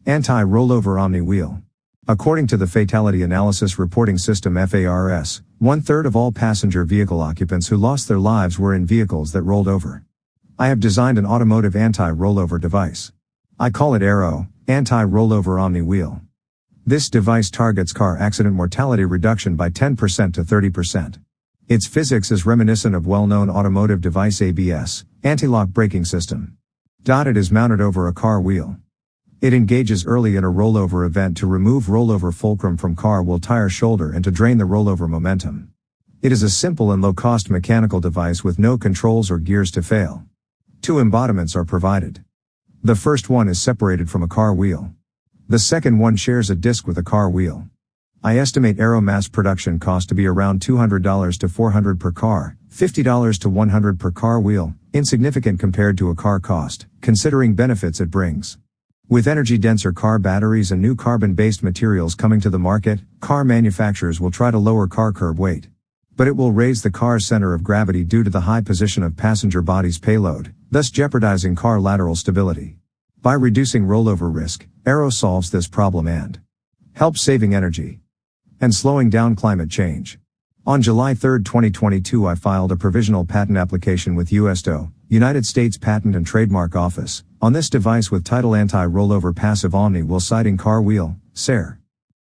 Anti-Rollover Omni-Wheel. According to the Fatality Analysis Reporting System FARS, 1/3 of all passenger vehicle occupants who lost their lives were in vehicles that rolled over. I have designed an automotive anti-rollover device. I call it AROW, Anti-Rollover Omni-Wheel. This device targets car accident mortality reduction by 10% to 30%. Its physics is reminiscent of well-known automotive device ABS, anti-lock braking system. It is mounted over a car wheel. It engages early in a rollover event to remove rollover fulcrum from car wheel tire shoulder and to drain the rollover momentum. It is a simple and low-cost mechanical device with no controls or gears to fail. 2 embodiments are provided. The first one is separated from a car wheel. The second one shares a disc with a car wheel. I estimate AROW mass production cost to be around $200 to $400 per car, $50 to $100 per car wheel, insignificant compared to a car cost, considering benefits it brings. With energy-denser car batteries and new carbon-based materials coming to the market, car manufacturers will try to lower car curb weight. But it will raise the car's center of gravity due to the high position of passenger body's payload, thus jeopardizing car lateral stability. By reducing rollover risk, AROW solves this problem and helps saving energy and slowing down climate change. On July 3, 2022, I filed a provisional patent application with USDO, United States Patent and Trademark Office, on this device with title Anti-Rollover Passive Omni-Wheel Siding Car Wheel, SARE.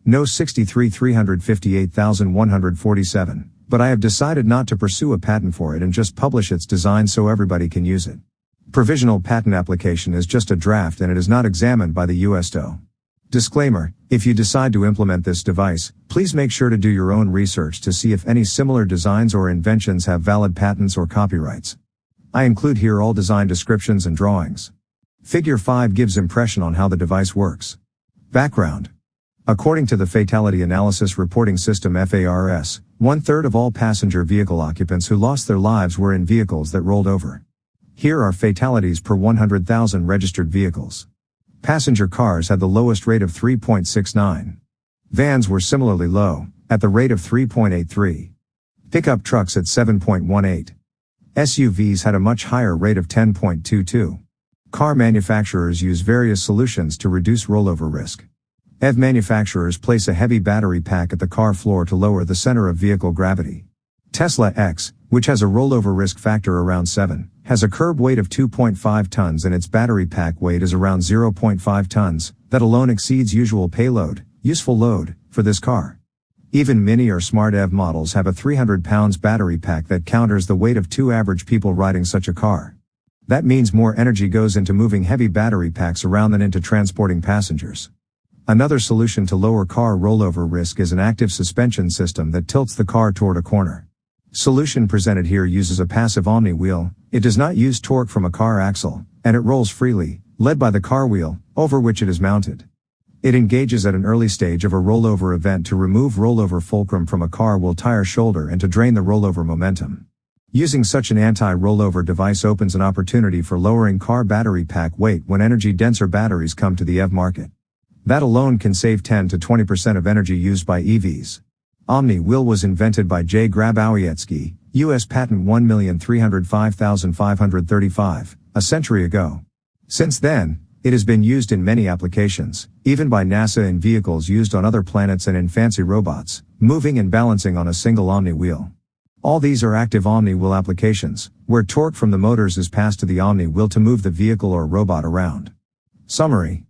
No 63,358,147, but I have decided not to pursue a patent for it and just publish its design so everybody can use it. Provisional patent application is just a draft and it is not examined by the USDO. Disclaimer: if you decide to implement this device, please make sure to do your own research to see if any similar designs or inventions have valid patents or copyrights. I include here all design descriptions and drawings. Figure 5 gives impression on how the device works. Background. According to the Fatality Analysis Reporting System FARS, 1/3 of all passenger vehicle occupants who lost their lives were in vehicles that rolled over. Here are fatalities per 100,000 registered vehicles. Passenger cars had the lowest rate of 3.69. Vans were similarly low, at the rate of 3.83. Pickup trucks at 7.18. SUVs had a much higher rate of 10.22. Car manufacturers use various solutions to reduce rollover risk. EV manufacturers place a heavy battery pack at the car floor to lower the center of vehicle gravity. Tesla X, which has a rollover risk factor around 7, has a curb weight of 2.5 tons and its battery pack weight is around 0.5 tons, that alone exceeds usual payload, useful load, for this car. Even Mini or Smart EV models have a 300 pounds battery pack that counters the weight of 2 average people riding such a car. That means more energy goes into moving heavy battery packs around than into transporting passengers. Another solution to lower car rollover risk is an active suspension system that tilts the car toward a corner. Solution presented here uses a passive omni-wheel. It does not use torque from a car axle, and it rolls freely, led by the car wheel, over which it is mounted. It engages at an early stage of a rollover event to remove rollover fulcrum from a car wheel tire shoulder and to drain the rollover momentum. Using such an anti-rollover device opens an opportunity for lowering car battery pack weight when energy-denser batteries come to the EV market. That alone can save 10 to 20% of energy used by EVs. Omni-Wheel was invented by J. Grabowiecki, U.S. Patent 1,305,535, a century ago. Since then, it has been used in many applications, even by NASA in vehicles used on other planets and in fancy robots, moving and balancing on a single Omni-Wheel. All these are active Omni-Wheel applications, where torque from the motors is passed to the Omni-Wheel to move the vehicle or robot around. Summary.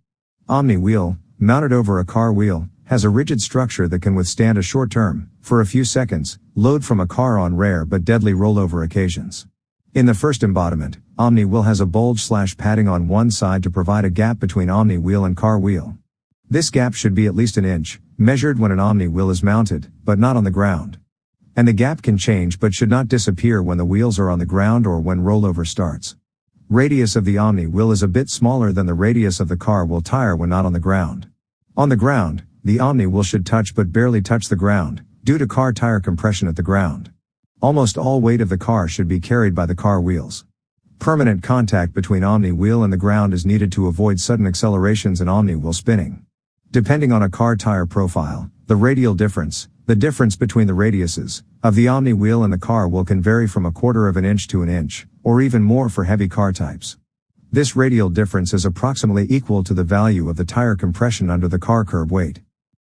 Omni-Wheel, mounted over a car wheel, has a rigid structure that can withstand a short-term, for a few seconds, load from a car on rare but deadly rollover occasions. In the first embodiment, Omni-Wheel has a bulge/padding on one side to provide a gap between Omni-Wheel and car wheel. This gap should be at least an inch, measured when an Omni-Wheel is mounted, but not on the ground. And the gap can change but should not disappear when the wheels are on the ground or when rollover starts. Radius of the Omni-Wheel is a bit smaller than the radius of the car wheel tire when not on the ground. On the ground, the Omni-Wheel should touch but barely touch the ground, due to car tire compression at the ground. Almost all weight of the car should be carried by the car wheels. Permanent contact between Omni-Wheel and the ground is needed to avoid sudden accelerations in Omni-Wheel spinning. Depending on a car tire profile, the radial difference, the difference between the radiuses, of the Omni-Wheel and the car wheel can vary from 1/4 of an inch to an inch, or even more for heavy car types. This radial difference is approximately equal to the value of the tire compression under the car curb weight.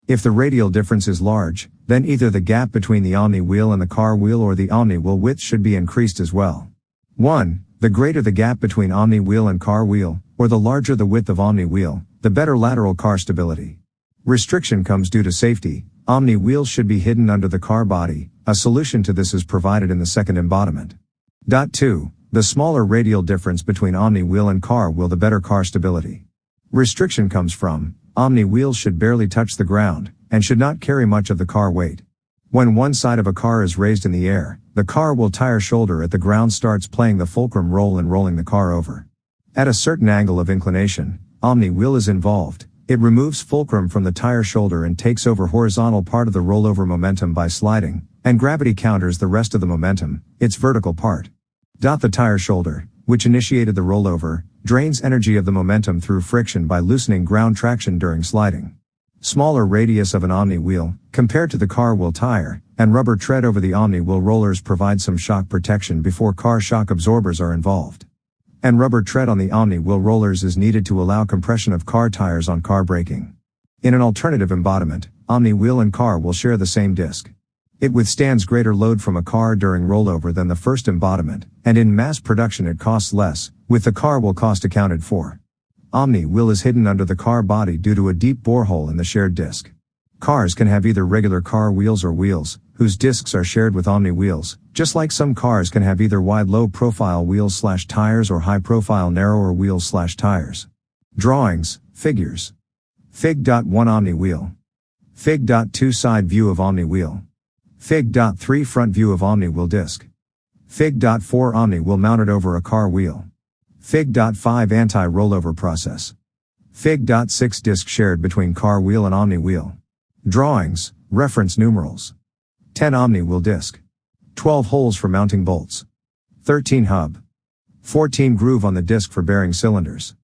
If the radial difference is large, then either the gap between the Omni-Wheel and the car wheel or the Omni-Wheel width should be increased as well. 1. The greater the gap between Omni-Wheel and car wheel, or the larger the width of Omni-Wheel, the better lateral car stability. Restriction comes due to safety. Omni-Wheels should be hidden under the car body. A solution to this is provided in the second embodiment. 2. The smaller radial difference between Omni-Wheel and car wheel, the better car stability. Restriction comes from, Omni-Wheels should barely touch the ground, and should not carry much of the car weight. When one side of a car is raised in the air, the car wheel tire shoulder at the ground starts playing the fulcrum role in rolling the car over. At a certain angle of inclination, Omni-Wheel is involved. It removes fulcrum from the tire shoulder and takes over horizontal part of the rollover momentum by sliding, and gravity counters the rest of the momentum, its vertical part. The tire shoulder, which initiated the rollover, drains energy of the momentum through friction by loosening ground traction during sliding. Smaller radius of an Omni-Wheel, compared to the car wheel tire, and rubber tread over the Omni-Wheel rollers provide some shock protection before car shock absorbers are involved. And rubber tread on the Omni-Wheel rollers is needed to allow compression of car tires on car braking. In an alternative embodiment, Omni-Wheel and car will share the same disc. It withstands greater load from a car during rollover than the first embodiment, and in mass production it costs less, with the car wheel cost accounted for. Omni-Wheel is hidden under the car body due to a deep borehole in the shared disc. Cars can have either regular car wheels or wheels, whose discs are shared with Omni-Wheels, just like some cars can have either wide low-profile wheels/tires or high-profile narrower wheels/tires. Drawings, figures. Fig.1 Omni-Wheel. Fig.2 Side view of Omni-Wheel. Fig.3 Front view of Omni-Wheel disc. Fig.4 Omni-Wheel mounted over a car wheel. Fig.5 Anti-Rollover process. Fig.6 Disc shared between car wheel and Omni-Wheel. Drawings, reference numerals. 10 Omni-Wheel disc. 12 holes for mounting bolts. 13 hub. 14 groove on the disc for bearing cylinders.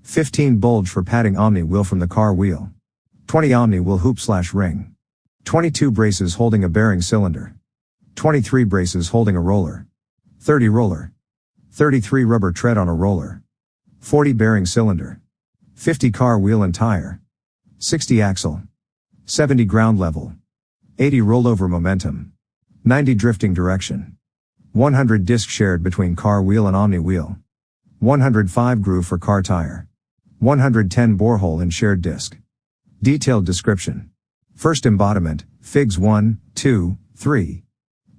15 bulge for padding Omni-Wheel from the car wheel. 20 Omni-Wheel hoop/ring. 22 braces holding a bearing cylinder. 23 braces holding a roller. 30 roller. 33 rubber tread on a roller. 40 bearing cylinder. 50 car wheel and tire. 60 axle. 70 ground level. 80 rollover momentum. 90 drifting direction. 100 disc shared between car wheel and Omni-Wheel. 105 groove for car tire. 110 borehole in shared disc. Detailed description. First embodiment, Figs 1, 2, 3.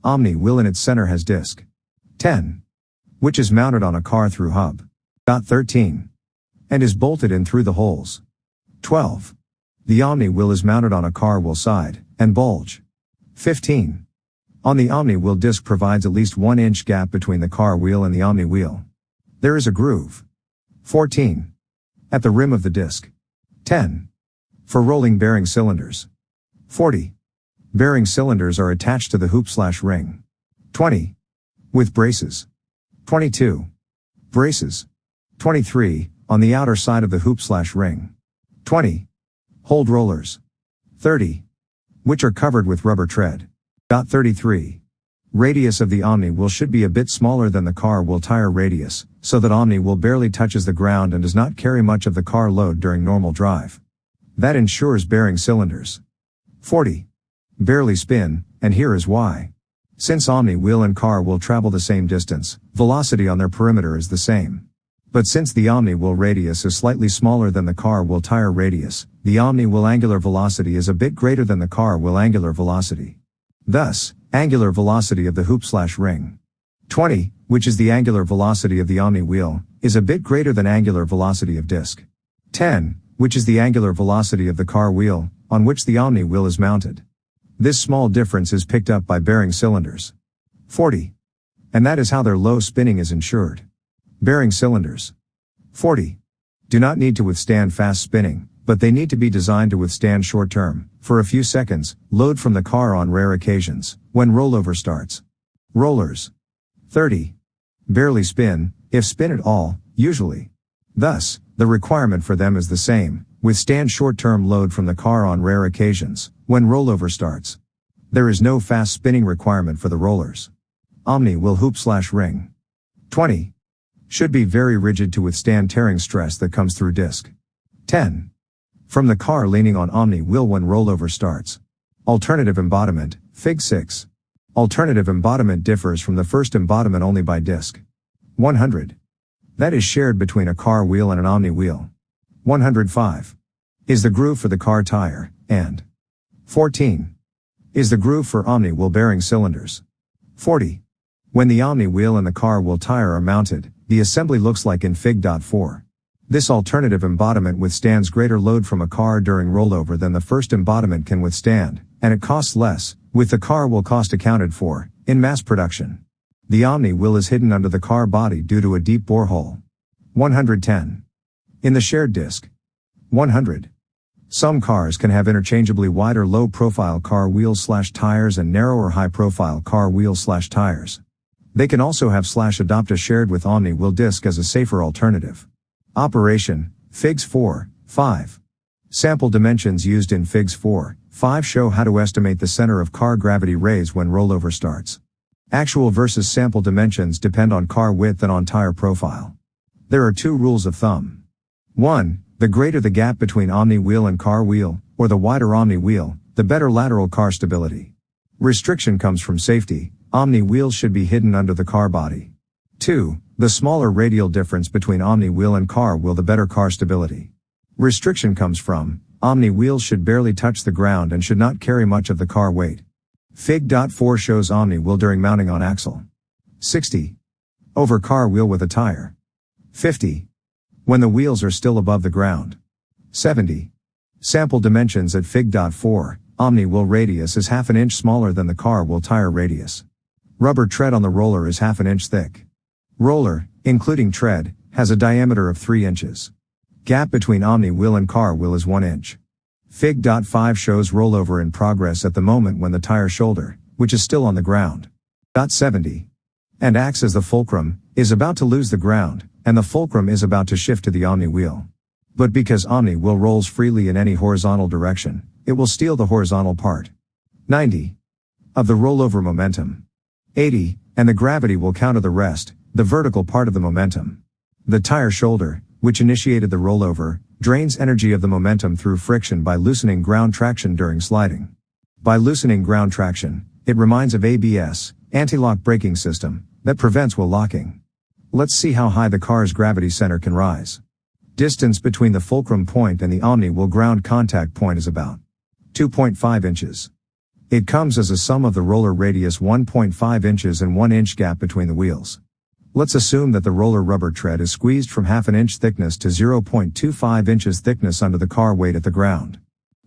Omni-Wheel in its center has disc 10, which is mounted on a car through hub. 13. And is bolted in through the holes. 12. The Omni-Wheel is mounted on a car wheel side, and bulge. 15. On the Omni-Wheel disc provides at least 1 inch gap between the car wheel and the Omni-Wheel. There is a groove. 14. At the rim of the disc. 10. For rolling bearing cylinders. 40. Bearing cylinders are attached to the hoop/ring. 20. With braces. 22. Braces. 23. On the outer side of the hoop/ring. 20. Hold rollers. 30. Which are covered with rubber tread. 33. Radius of the Omni-Wheel should be a bit smaller than the car wheel tire radius, so that Omni-Wheel barely touches the ground and does not carry much of the car load during normal drive. That ensures bearing cylinders. 40. Barely spin, and here is why. Since Omni-Wheel and car will travel the same distance, velocity on their perimeter is the same. But since the Omni-Wheel radius is slightly smaller than the car wheel tire radius, the Omni-Wheel angular velocity is a bit greater than the car wheel angular velocity. Thus, angular velocity of the hoop/ring. 20, which is the angular velocity of the Omni-Wheel, is a bit greater than angular velocity of disc 10, which is the angular velocity of the car wheel, on which the Omni-Wheel is mounted. This small difference is picked up by bearing cylinders. 40. And that is how their low spinning is ensured. Bearing cylinders. 40. Do not need to withstand fast spinning, but they need to be designed to withstand short-term, for a few seconds, load from the car on rare occasions, when rollover starts. Rollers. 30. Barely spin, if spin at all, usually. Thus, the requirement for them is the same, withstand short-term load from the car on rare occasions, when rollover starts. There is no fast spinning requirement for the rollers. Omni-Wheel hoop/ring. 20. Should be very rigid to withstand tearing stress that comes through disc. 10. From the car leaning on Omni-Wheel when rollover starts. Alternative embodiment, Fig. 6. Alternative embodiment differs from the first embodiment only by disc. 100. That is shared between a car wheel and an Omni-Wheel. 105. Is the groove for the car tire, and 14. Is the groove for Omni-Wheel bearing cylinders. 40. When the Omni-Wheel and the car wheel tire are mounted, the assembly looks like in Fig. 4. This alternative embodiment withstands greater load from a car during rollover than the first embodiment can withstand, and it costs less, with the car wheel cost accounted for, in mass production. The Omni-Wheel is hidden under the car body due to a deep borehole. 110. In the shared disc. 100. Some cars can have interchangeably wide or low-profile car wheels/tires and narrow or high-profile car wheels/tires. They can also have /adopta shared with Omni-Wheel disc as a safer alternative. Operation, Figs 4, 5. Sample dimensions used in Figs 4, 5 show how to estimate the center of car gravity raise when rollover starts. Actual versus sample dimensions depend on car width and on tire profile. There are 2 rules of thumb. 1. The greater the gap between Omni-Wheel and car wheel, or the wider Omni-Wheel, the better lateral car stability. Restriction comes from safety. Omni-Wheels should be hidden under the car body. 2. The smaller radial difference between Omni-Wheel and car wheel, the better car stability. Restriction comes from, Omni-Wheels should barely touch the ground and should not carry much of the car weight. Fig. 4 shows Omni-Wheel during mounting on axle. 60. Over car wheel with a tire. 50. When the wheels are still above the ground. 70. Sample dimensions at Fig. 4, Omni-Wheel radius is half an inch smaller than the car wheel tire radius. Rubber tread on the roller is half an inch thick. Roller, including tread, has a diameter of 3 inches. Gap between Omni-Wheel and car wheel is 1 inch. Fig. 5 shows rollover in progress at the moment when the tire shoulder, which is still on the ground. 70. And acts as the fulcrum, is about to lose the ground, and the fulcrum is about to shift to the Omni-Wheel. But because Omni-Wheel rolls freely in any horizontal direction, it will steal the horizontal part. 90. Of the rollover momentum. 80, and the gravity will counter the rest, the vertical part of the momentum. The tire shoulder, which initiated the rollover, drains energy of the momentum through friction by loosening ground traction during sliding. By loosening ground traction, it reminds of ABS, anti-lock braking system, that prevents wheel locking. Let's see how high the car's gravity center can rise. Distance between the fulcrum point and the Omni-Wheel ground contact point is about 2.5 inches. It comes as a sum of the roller radius 1.5 inches and 1 inch gap between the wheels. Let's assume that the roller rubber tread is squeezed from half an inch thickness to 0.25 inches thickness under the car weight at the ground.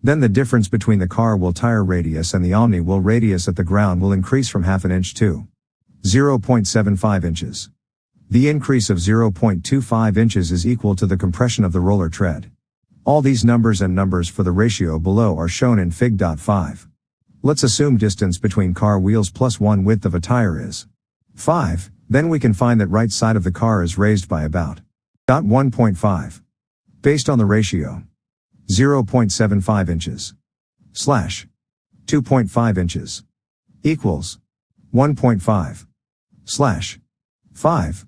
Then the difference between the car wheel tire radius and the Omni-Wheel radius at the ground will increase from half an inch to 0.75 inches. The increase of 0.25 inches is equal to the compression of the roller tread. All these numbers and numbers for the ratio below are shown in Fig. 5. Let's assume distance between car wheels plus 1 width of a tire is 5, then we can find that right side of the car is raised by about 1.5. Based on the ratio 0.75 inches slash 2.5 inches equals 1.5 slash 5.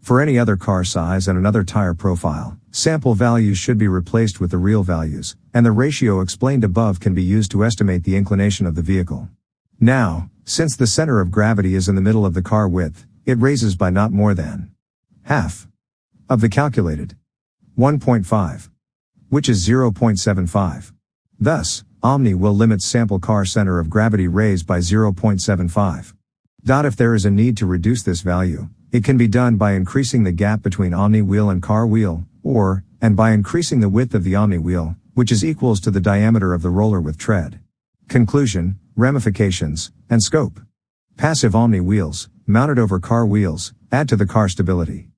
For any other car size and another tire profile, sample values should be replaced with the real values, and the ratio explained above can be used to estimate the inclination of the vehicle. Now, since the center of gravity is in the middle of the car width, it raises by not more than half of the calculated 1.5, which is 0.75. Thus, Omni-Wheel limits sample car center of gravity raise by 0.75. If there is a need to reduce this value, it can be done by increasing the gap between Omni-Wheel and car wheel, and by increasing the width of the Omni-Wheel, which is equals to the diameter of the roller with tread. Conclusion, ramifications, and scope. Passive Omni-Wheels, mounted over car wheels, add to the car stability.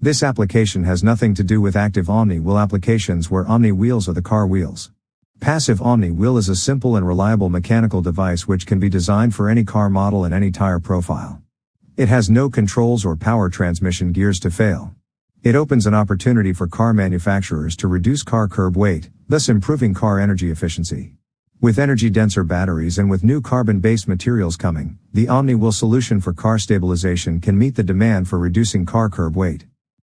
This application has nothing to do with active Omni-Wheel applications where Omni-Wheels are the car wheels. Passive Omni-Wheel is a simple and reliable mechanical device which can be designed for any car model and any tire profile. It has no controls or power transmission gears to fail. It opens an opportunity for car manufacturers to reduce car curb weight, thus improving car energy efficiency. With energy-denser batteries and with new carbon-based materials coming, the Omni-Wheel solution for car stabilization can meet the demand for reducing car curb weight.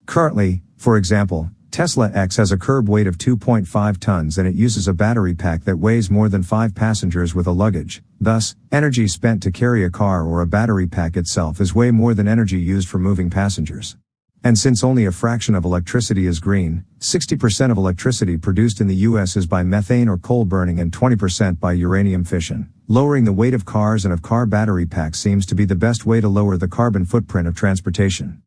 Currently, for example, Tesla X has a curb weight of 2.5 tons and it uses a battery pack that weighs more than 5 passengers with a luggage. Thus, energy spent to carry a car or a battery pack itself is way more than energy used for moving passengers. And since only a fraction of electricity is green, 60% of electricity produced in the US is by methane or coal burning and 20% by uranium fission. Lowering the weight of cars and of car battery packs seems to be the best way to lower the carbon footprint of transportation.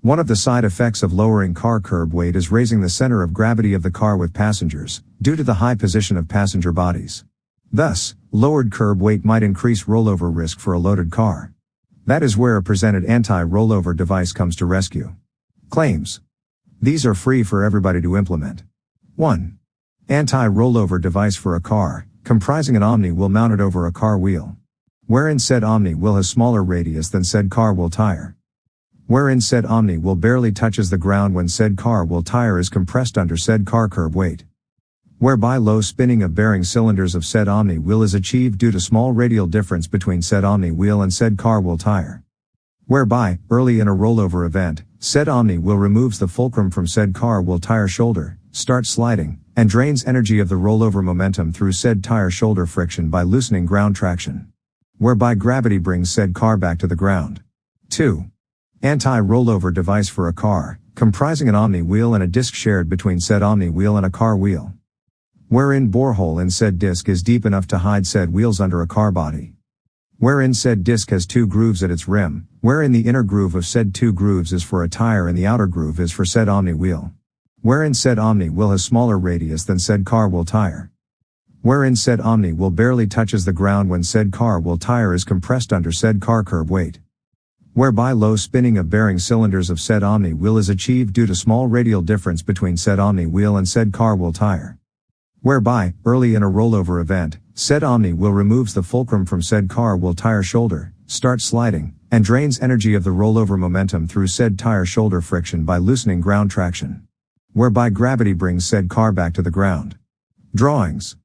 One of the side effects of lowering car curb weight is raising the center of gravity of the car with passengers, due to the high position of passenger bodies. Thus, lowered curb weight might increase rollover risk for a loaded car. That is where a presented anti-rollover device comes to rescue. Claims. These are free for everybody to implement. 1. Anti-rollover device for a car, comprising an Omni-Wheel mounted over a car wheel. Wherein said Omni-Wheel has smaller radius than said car wheel tire. Wherein said Omni-Wheel barely touches the ground when said car wheel tire is compressed under said car curb weight. Whereby low spinning of bearing cylinders of said Omni-Wheel is achieved due to small radial difference between said Omni-Wheel and said car wheel tire. Whereby, early in a rollover event, said Omni-Wheel removes the fulcrum from said car wheel tire shoulder, starts sliding, and drains energy of the rollover momentum through said tire shoulder friction by loosening ground traction. Whereby gravity brings said car back to the ground. 2. Anti-rollover device for a car, comprising an Omni-Wheel and a disc shared between said Omni-Wheel and a car wheel. Wherein borehole in said disc is deep enough to hide said wheels under a car body. Wherein said disc has 2 grooves at its rim, wherein the inner groove of said 2 grooves is for a tire and the outer groove is for said Omni-Wheel. Wherein said Omni-Wheel has smaller radius than said car wheel tire. Wherein said Omni-Wheel barely touches the ground when said car wheel tire is compressed under said car curb weight. Whereby low spinning of bearing cylinders of said Omni-Wheel is achieved due to small radial difference between said Omni-Wheel and said car wheel tire. Whereby, early in a rollover event, said Omni-Wheel removes the fulcrum from said car wheel tire shoulder, starts sliding, and drains energy of the rollover momentum through said tire shoulder friction by loosening ground traction. Whereby gravity brings said car back to the ground. Drawings.